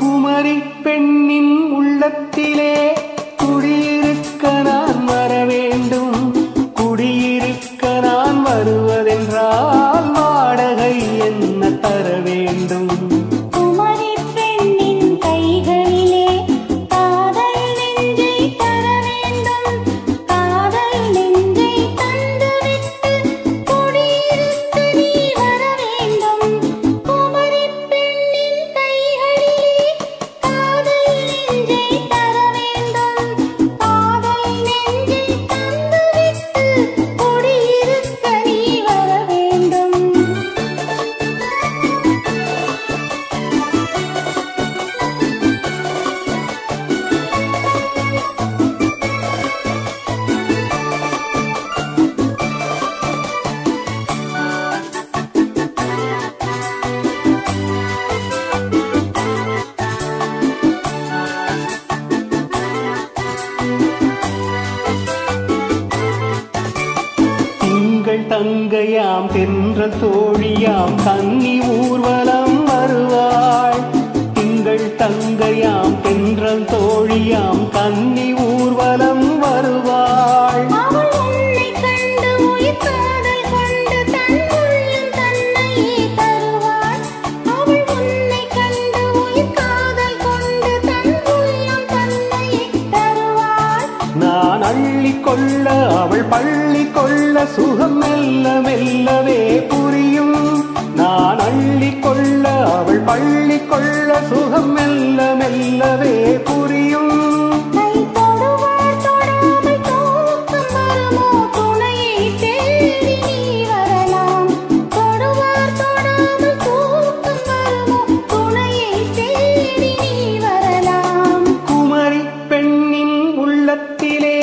குமரி பெண்ணின் உள்ளத்திலே குடியிருக்க நான் வர வேண்டும். குடியிருக்க நான் வருவதென்றால் வாடகை என்ன தர வேண்டும்? குமரி பெண்ணின் கைகளிலே காதல் நெஞ்சை தர வேண்டும். காதல் நெஞ்சை தந்துவிட்டு குடியிருக்க நீ வர வேண்டும். குமரி பெண்ணின் கைகளிலே காதல் நெஞ்சை தர வேண்டும். காதல் நெஞ்சை தந்துவிட்டு குடியிருக்க நீ வர வேண்டும். திங்கள் தங்கையாம் தென்றல் தோழியாம் கன்னி ஊர்வலம் வருவாள். திங்கள் தங்கையாம் தென்றல் தோழியாம் கன்னி ஊர்வலம் வருவாள். அவள் உன்னை கண்டு உயிர் காதல் கொண்டு தன் உள்ளம் தன்னையே தருவாள். அவள் உன்னை கண்டு உயிர் காதல் கொண்டு தன் உள்ளம் தன்னையே தருவாள். நான் அள்ளிக்கொள்ள அவள் பள்ளி கொள்ள சுகம் மெல்ல மெல்லவே புரியும். நான் அள்ளிக்கொள்ள அவள் பள்ளி கொள்ள சுகம் மெல்ல மெல்லவே புரியும். கை தொடுவாள் தொடாமல் தூக்கம் வருமோ? துணையை தேடி நீ வரலாம். தொடுவார் தொடாமல் தூக்கம் வருமோ? துணையை தேடி நீ வரலாம். குமரி பெண்ணின் உள்ளத்திலே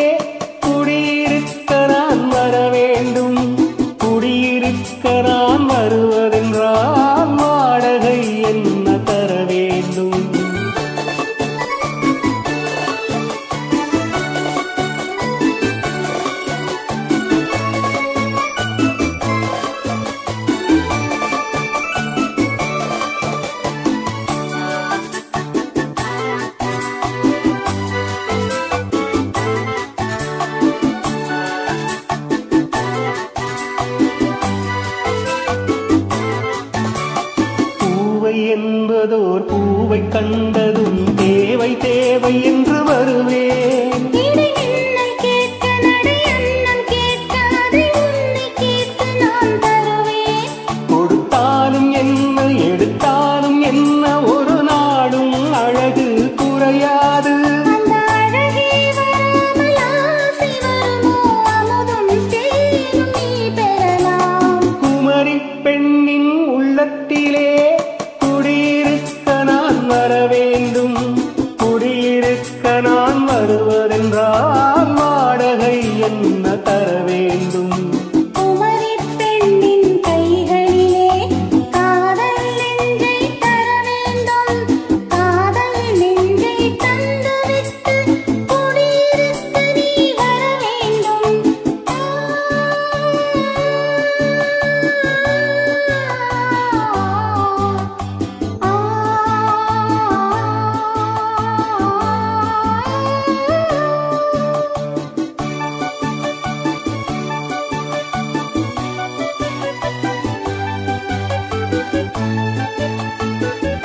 குடியிருக்க நான் வர வேண்டும். குடியிருக்க நான் வருவதென்றால் வாடகை என்ன தர வேண்டும்? பூவை என்பதோர் பூவை கண்டதும் தேவை தேவை என்று வருவேன். இடை மின்னல் கேட்க நடை அன்னம் கேட்க அதை உன்னை கேட்டு நான் தருவேன். கொடுத்தாலும் என்ன எடுத்தாலும் என்ன ஒரு நாடும் அழகு குறையாது. அந்த அழகே வராமல் ஆசை வருமோ? அமுதும் தேனும் நீ பெறலாம். குமரி பெண்ணின் உள்ளத்திலே குடியிருக்க நான் வர வேண்டும். குடியிருக்க நான் வருவதென்றால்